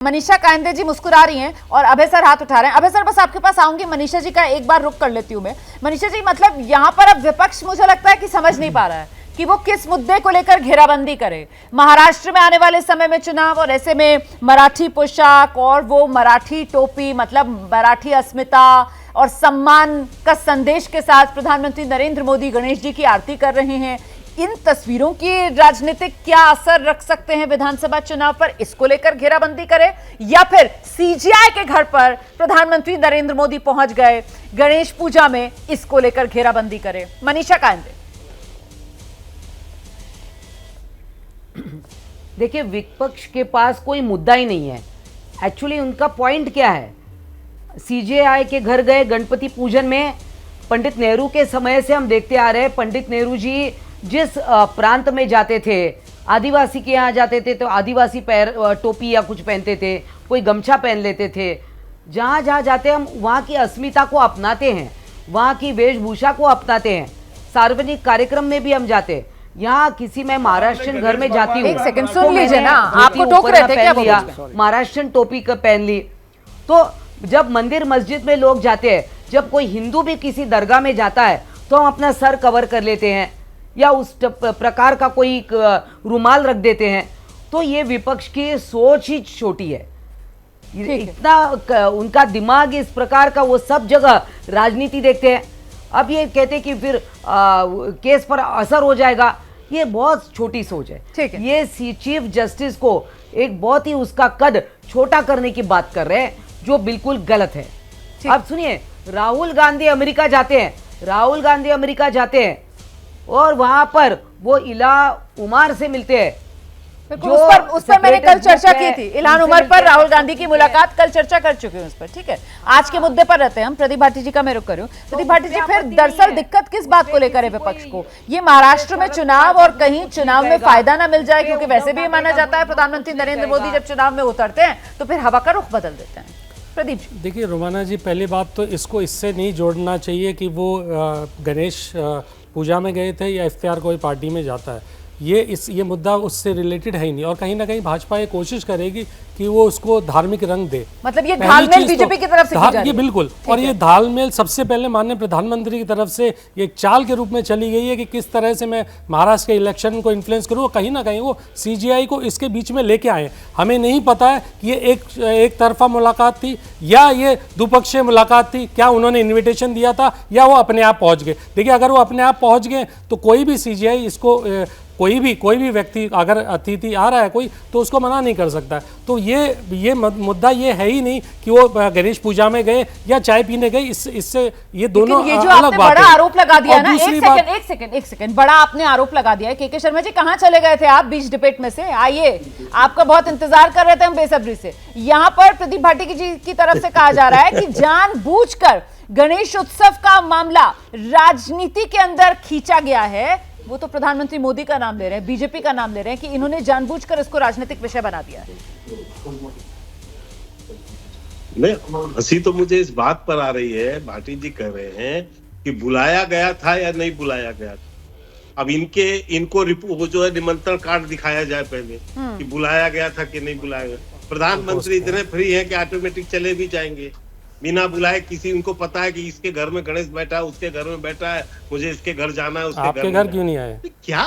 मनीषा कायंदे जी मुस्कुरा रही हैं और अभय सर हाथ उठा रहे हैं। अभय सर बस आपके पास आऊंगी, मनीषा जी का एक बार रुक कर लेती हूं मैं। मनीषा जी मतलब यहाँ पर अब विपक्ष मुझे लगता है कि समझ नहीं पा रहा है कि वो किस मुद्दे को लेकर घेराबंदी करे। महाराष्ट्र में आने वाले समय में चुनाव और ऐसे में मराठी पोशाक और वो मराठी टोपी मतलब मराठी अस्मिता और सम्मान का संदेश के साथ प्रधानमंत्री नरेंद्र मोदी गणेश जी की आरती कर रहे हैं। इन तस्वीरों की राजनीतिक क्या असर रख सकते हैं विधानसभा चुनाव पर, इसको लेकर घेराबंदी करे या फिर सीजीआई के घर पर प्रधानमंत्री नरेंद्र मोदी पहुंच गए गणेश पूजा में, इसको लेकर घेराबंदी करे? मनीषा कायंदे। देखिए, विपक्ष के पास कोई मुद्दा ही नहीं है। एक्चुअली उनका पॉइंट क्या है? सीजेआई के घर गए गणपति पूजन में। पंडित नेहरू के समय से हम देखते आ रहे हैं, पंडित नेहरू जी जिस प्रांत में जाते थे, आदिवासी के यहाँ जाते थे तो आदिवासी टोपी या कुछ पहनते थे, कोई गमछा पहन लेते थे। जहाँ जहाँ जाते हम वहाँ की अस्मिता को अपनाते हैं, वहाँ की वेशभूषा को अपनाते हैं। सार्वजनिक कार्यक्रम में भी हम जाते हैं। यहाँ किसी मैं महाराष्ट्रन घर में जाती हूँ, एक सेकंड सुन लीजिए ना, आपको टोक रहे थे क्या? लिया महाराष्ट्रन टोपी का पहन ली। तो जब मंदिर मस्जिद में लोग जाते हैं, जब कोई हिंदू भी किसी दरगाह में जाता है तो हम अपना सर कवर कर लेते हैं या उस प्रकार का कोई रुमाल रख देते हैं। तो ये विपक्ष की सोच ही छोटी है। इतना उनका दिमाग इस प्रकार का, वो सब जगह राजनीति देखते हैं। अब ये कहते हैं कि फिर केस पर असर हो जाएगा, ये बहुत छोटी सोच है। ये चीफ जस्टिस को एक बहुत ही उसका कद छोटा करने की बात कर रहे हैं, जो बिल्कुल गलत है। अब सुनिए, राहुल गांधी अमेरिका जाते हैं और वहां पर वो इल्हान उमर से मिलते हैं। उस पर मैंने कल चर्चा की थी। इल्हान उमर पर राहुल गांधी की मुलाकात कल चर्चा कर चुके हैं उस पर। ठीक है, आज के मुद्दे पर रहते हैं हम। प्रदीप भाटी जी का मैं रुख कर रही हूं। प्रदीप भाटी जी, फिर दरअसल दिक्कत किस बात को लेकर है विपक्ष को? ये महाराष्ट्र में चुनाव और कहीं चुनाव में फायदा ना मिल जाए, क्योंकि वैसे भी माना जाता है प्रधानमंत्री नरेंद्र मोदी जब चुनाव में उतरते हैं तो फिर हवा का रुख बदल देते हैं। प्रदीप जी देखिए, रोमाना जी, पहली बात तो इसको इससे नहीं जोड़ना चाहिए कि वो गणेश पूजा में गए थे या इफ्तियार कोई पार्टी में जाता है। ये मुद्दा उससे रिलेटेड है ही नहीं। और कहीं ना कहीं भाजपा ये कोशिश करेगी कि वो उसको धार्मिक रंग दे। मतलब ये घालमेल बीजेपी की तरफ से की जा रही है। बिल्कुल। और ये घालमेल सबसे पहले माननीय प्रधानमंत्री की तरफ से ये एक चाल के रूप में चली गई है कि किस तरह से मैं महाराष्ट्र के इलेक्शन को इन्फ्लुएंस करूँ। कहीं ना कहीं वो सीजीआई को इसके बीच में लेके आए। हमें नहीं पता है कि ये एक तरफा मुलाकात थी या ये द्विपक्षीय मुलाकात थी। क्या उन्होंने इन्विटेशन दिया था या वो अपने आप पहुँच गए? देखिए, अगर वो अपने आप पहुँच गए तो कोई भी सीजीआई इसको कोई भी व्यक्ति अगर अतिथि आ रहा है कोई, तो उसको मना नहीं कर सकता। तो ये मुद्दा ये है ही नहीं कि वो गणेश पूजा में गए या चाय पीने गए। इससे ये दोनों ये जो आपने बड़ा आरोप लगा दिया ना, एक सेकंड बड़ा आपने आरोप लगा दिया है। के शर्मा जी, कहाँ चले गए थे आप बीच डिबेट में से? आइए, आपका बहुत इंतजार कर रहे थे हम बेसब्री से। यहाँ पर प्रदीप भाटी जी की तरफ से कहा जा रहा है कि जानबूझकर गणेश उत्सव का मामला राजनीति के अंदर खींचा गया है। वो तो प्रधानमंत्री मोदी का नाम ले रहे हैं, बीजेपी का नाम ले रहे हैं कि इन्होंने जानबूझकर इसको राजनीतिक विषय बना दिया है। नहीं, हंसी तो मुझे इस बात पर आ रही है, भाटी जी कह रहे हैं कि बुलाया गया था या नहीं बुलाया गया था। अब इनको वो जो है निमंत्रण कार्ड दिखाया जाए पहले कि बुलाया गया था कि नहीं बुलाया गया। प्रधानमंत्री इतने फ्री है कि ऑटोमेटिक चले भी जाएंगे बिना बुलाए। किसी उनको पता है कि इसके घर में गणेश बैठा है, उसके घर में बैठा है, मुझे इसके घर जाना है, उसके आपके घर क्यों नहीं आए? क्या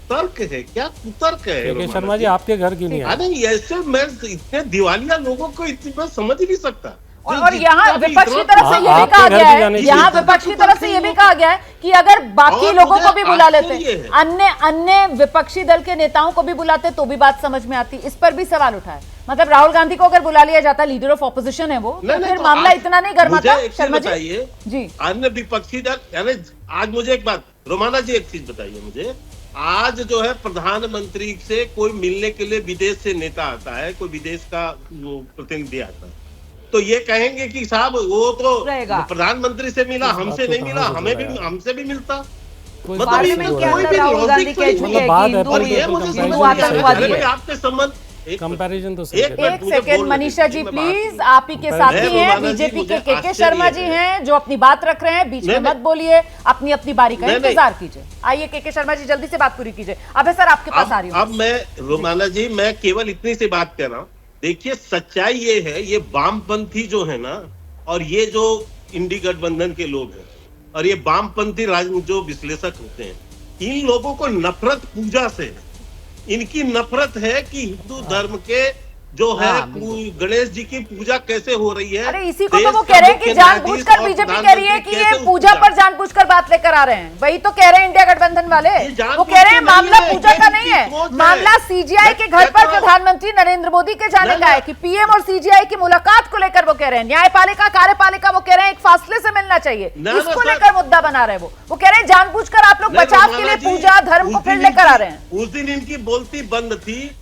तर्क है, क्या कुतर्क है? शर्मा जी, आपके घर क्यों नहीं आए? नहीं, ऐसे मैं इतने दिवालिया लोगों को मैं समझ ही नहीं सकता। और यहाँ विपक्ष की तरफ से ये भी कहा गया है, यहाँ विपक्ष की तरफ से ये भी कहा गया है कि अगर बाकी लोगों को भी बुला लेते, अन्य विपक्षी दल के नेताओं को भी बुलाते तो भी बात समझ में आती। इस पर भी सवाल उठा है। मतलब राहुल गांधी को अगर बुला लिया जाता, लीडर ऑफ ऑपोजिशन है वो, तो फिर मामला इतना नहीं गर्माता। शर्मा जी, अन्य विपक्षी दल, यानी आज मुझे एक बात, रोमाना जी एक चीज बताइए मुझे, आज जो है प्रधानमंत्री से कोई मिलने के लिए विदेश से नेता आता है, कोई विदेश का प्रतिनिधि आता है, तो ये कहेंगे कि साहब वो तो प्रधानमंत्री से मिला, हमसे नहीं मिला, हमसे भी मिलता। आपके संबंध कंपैरिजन तो एक सेकंड मनीषा जी प्लीज, आप ही के साथी हैं, बीजेपी के शर्मा जी हैं जो अपनी बात रख रहे हैं, बीच में मत बोलिए, अपनी बारी का इंतजार कीजिए। आइए के शर्मा जी, जल्दी से बात पूरी कीजिए। अबे सर, आपके पास आ रही हूँ। अब मैं रोमाना जी, मैं केवल इतनी सी बात कर रहा हूँ। देखिए सच्चाई ये है, ये वामपंथी जो है ना, और ये जो इंडी गठबंधन के लोग हैं और ये वामपंथी जो विश्लेषक होते हैं, इन लोगों को नफरत पूजा से है। इनकी नफरत है कि हिंदू धर्म के जो है गणेश जी की पूजा कैसे हो रही है। अरे इसी को तो वो कह रहे हैं कि जानबूझकर बीजेपी कह रही है कि ये पूजा पर जानबूझकर बात लेकर आ रहे हैं। वही तो कह रहे हैं इंडिया गठबंधन वाले, वो कह रहे हैं मामला पूजा का नहीं है, मामला सीजीआई के घर पर प्रधानमंत्री नरेंद्र मोदी के जाने का है कि पीएम और सीजीआई की मुलाकात को लेकर वो कह रहे हैं। न्यायपालिका कार्यपालिका वो कह रहे हैं एक फासले से मिलना चाहिए, इसको लेकर मुद्दा बना रहे हैं। वो कह रहे हैं जानबूझकर आप लोग बचाव के लिए पूजा धर्म को फिर लेकर आ रहे हैं। उस दिन इनकी बोलती बंद थी,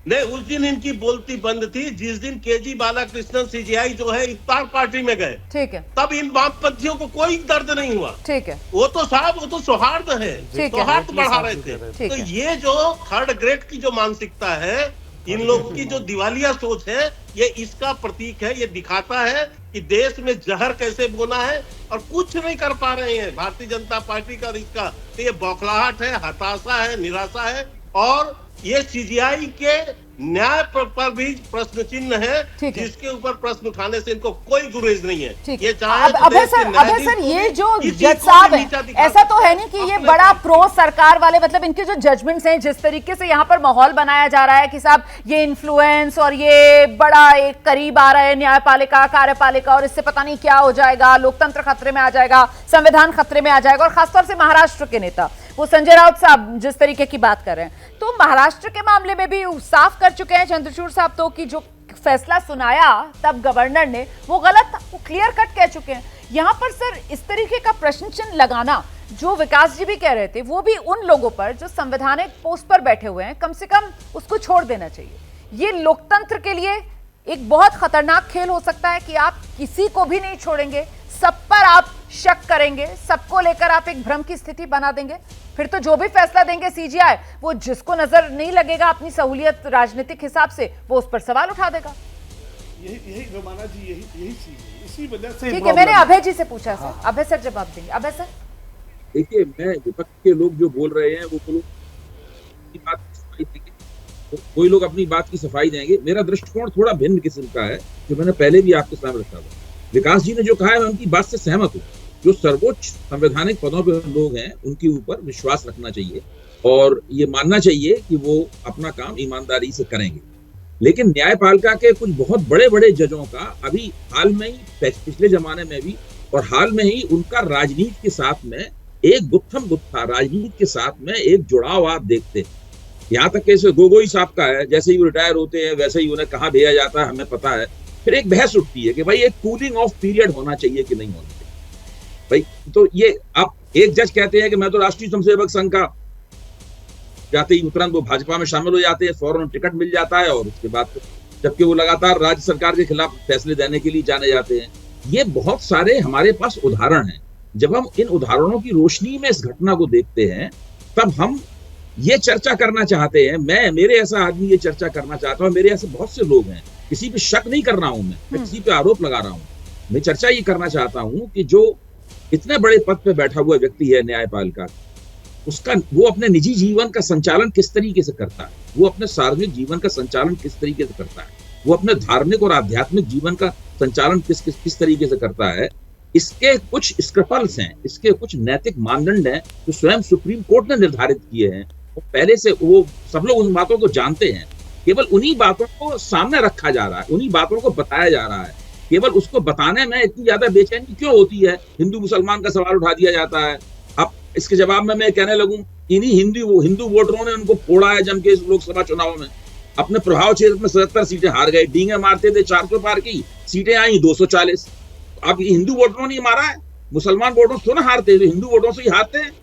नहीं उस दिन इनकी बोलती बंद थी जिस दिन केजी बालाकृष्णन सीजीआई जो है इफ्तार पार्टी में गए, ठीक है, तब इन वामपंथियों को कोई दर्द नहीं हुआ। ठीक है, वो तो साहब वो तो सौहार्द है, सौहार्द बढ़ा रहे थे। तो ये जो थर्ड ग्रेड की जो मानसिकता है, इन लोगों की जो दिवालिया सोच है, ये इसका प्रतीक है। ये दिखाता है कि देश में जहर कैसे बोना है और कुछ नहीं कर पा रहे हैं भारतीय जनता पार्टी का। इसका तो ये बौखलाहट है, हताशा है, निराशा है, और ये सीजीआई के न्याय पर भी प्रश्न चिन्ह है, जिसके ऊपर प्रश्न उठाने से इनको कोई गुरेज नहीं है। ये चाहे अभय सर ये जो जज साहब हैं, ऐसा तो है नहीं कि ये बड़ा प्रो सरकार वाले, मतलब इनके जो जजमेंट्स हैं, जिस तरीके से यहाँ पर माहौल बनाया जा रहा है कि साहब ये इन्फ्लुएंस और ये बड़ा एक करीब आ रहा है न्यायपालिका कार्यपालिका, और इससे पता नहीं क्या हो जाएगा, लोकतंत्र खतरे में आ जाएगा, संविधान खतरे में आ जाएगा। और खासतौर से महाराष्ट्र के नेता वो संजय राउत साहब जिस तरीके की बात कर रहे हैं, तो महाराष्ट्र के मामले में भी साफ कर चुके हैं चंद्रचूड़ साहब तो कि जो फैसला सुनाया तब गवर्नर ने वो गलत था, वो क्लियर कट कह चुके हैं। यहाँ पर सर इस तरीके का प्रश्न चिन्ह लगाना, जो विकास जी भी कह रहे थे, वो भी उन लोगों पर जो संवैधानिक पोस्ट पर बैठे हुए हैं, कम से कम उसको छोड़ देना चाहिए। ये लोकतंत्र के लिए एक बहुत खतरनाक खेल हो सकता है कि आप किसी को भी नहीं छोड़ेंगे, सब पर आप शक करेंगे, सबको लेकर आप एक भ्रम की स्थिति बना देंगे। फिर तो जो भी फैसला देंगे सीजीआई, वो जिसको नजर नहीं लगेगा अपनी सहूलियत राजनीतिक हिसाब से, वो उस पर सवाल उठा देगा। यही रमाना जी, यही चीज है, इसी वजह से। ठीक है, मैंने अभय जी से पूछा सर, अभय सर जवाब देंगे। अभय सर देखिए, मैं विपक्ष के लोग जो बोल रहे हैं वो बात सफाई देंगे, कोई लोग अपनी बात की सफाई देंगे। मेरा दृष्टिकोण थोड़ा भिन्न किस्म का है, जो मैंने पहले भी आपके सामने रखा था। विकास जी ने जो कहा है मैं उनकी बात से सहमत हूँ। जो सर्वोच्च संवैधानिक पदों पर लोग हैं उनके ऊपर विश्वास रखना चाहिए और ये मानना चाहिए कि वो अपना काम ईमानदारी से करेंगे। लेकिन न्यायपालिका के कुछ बहुत बड़े बड़े जजों का अभी हाल में ही, पिछले जमाने में भी और हाल में ही, उनका राजनीति के साथ में एक गुत्थम गुत्था, राजनीति के साथ में एक जुड़ाव आप देखते हैं। यहाँ तक कि गोगोई साहब का है, जैसे ही वो रिटायर होते हैं वैसे ही उन्हें कहाँ भेजा जाता है हमें पता है। फिर एक बहस उठती है कि भाई एक कूलिंग ऑफ पीरियड होना चाहिए कि नहीं होना चाहिए। भाई तो ये आप एक जज कहते हैं कि मैं तो राष्ट्रीय स्वयंसेवक संघ का, जाते ही तुरंत वो भाजपा में शामिल हो जाते हैं, फौरन टिकट मिल जाता है, और उसके बाद जबकि वो लगातार राज्य सरकार के खिलाफ फैसले देने के लिए जाने जाते हैं। ये बहुत सारे हमारे पास उदाहरण हैं। जब हम इन उदाहरणों की रोशनी में इस घटना को देखते हैं, तब हम ये चर्चा करना चाहते हैं, मेरे ऐसा आदमी ये चर्चा करना चाहता हूँ, मेरे ऐसे बहुत से लोग हैं, किसी पे शक नहीं कर रहा हूं, मैं किसी पे आरोप लगा रहा हूं। मैं चर्चा ये करना चाहता हूं कि जो इतने बड़े पद पे बैठा हुआ व्यक्ति है न्यायपालिका, उसका वो अपने निजी जीवन का संचालन किस तरीके से करता है, वो अपने सार्वजनिक जीवन का संचालन किस तरीके से करता है, वो अपने धार्मिक और आध्यात्मिक जीवन का संचालन किस तरीके से करता है, इसके कुछ स्क्रपल्स हैं, इसके कुछ नैतिक मानदंड हैं जो स्वयं सुप्रीम कोर्ट ने निर्धारित किए हैं। वो पहले से वो सब लोग उन बातों को जानते हैं, केवल उन्हीं बातों को सामने रखा जा रहा है, उन्हीं बातों को बताया जा रहा है। केवल उसको बताने में इतनी ज्यादा बेचैनी क्यों होती है? हिंदू मुसलमान का सवाल उठा दिया जाता है। अब इसके जवाब में मैं कहने लगूं, इन्हीं हिंदू वोटरों ने उनको फोड़ा है जम के इस लोकसभा चुनाव में। अपने प्रभाव क्षेत्र में 77 सीटें हार गए, डींगे मारते थे 400 पार की, सीटें आई 240। अब हिंदू वोटरों ने मारा है, मुसलमान वोटरों से ना हारते, तो हिंदू वोटरों से ही हारते हैं।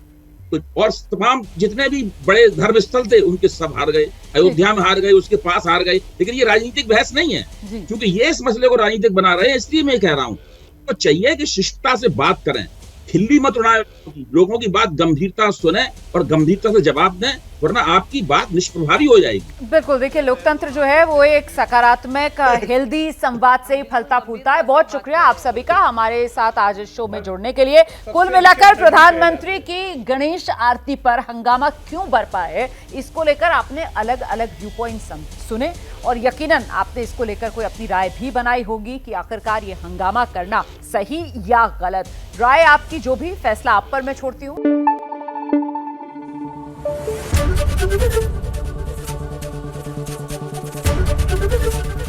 तो और तमाम जितने भी बड़े धर्म स्थल थे उनके सब हार गए, अयोध्या में हार गए, उसके पास हार गए। लेकिन ये राजनीतिक बहस नहीं है, क्योंकि ये इस मसले को राजनीतिक बना रहे हैं। इसलिए मैं कह रहा हूं तो चाहिए कि शिष्टता से बात करें, खिल्ली मत उड़ाएं, लोगों की बात गंभीरता सुने और गंभीरता से जवाब दें, वरना आपकी बात निष्प्रभावी हो जाएगी। बिल्कुल, देखिए लोकतंत्र जो है वो एक सकारात्मक हेल्दी संवाद से ही फलता फूलता है। बहुत शुक्रिया आप सभी का हमारे साथ आज इस शो में जुड़ने के लिए। कुल मिलाकर प्रधानमंत्री की गणेश आरती पर हंगामा क्यों बरपा है, इसको लेकर आपने अलग अलग व्यू पॉइंट सुने और यकीनन आपने इसको लेकर कोई अपनी राय भी बनाई होगी कि आखिरकार ये हंगामा करना सही या गलत। राय आपकी जो भी, फैसला आप पर मैं छोड़ती हूँ।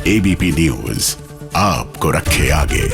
एबीपी न्यूज आपको रखे आगे।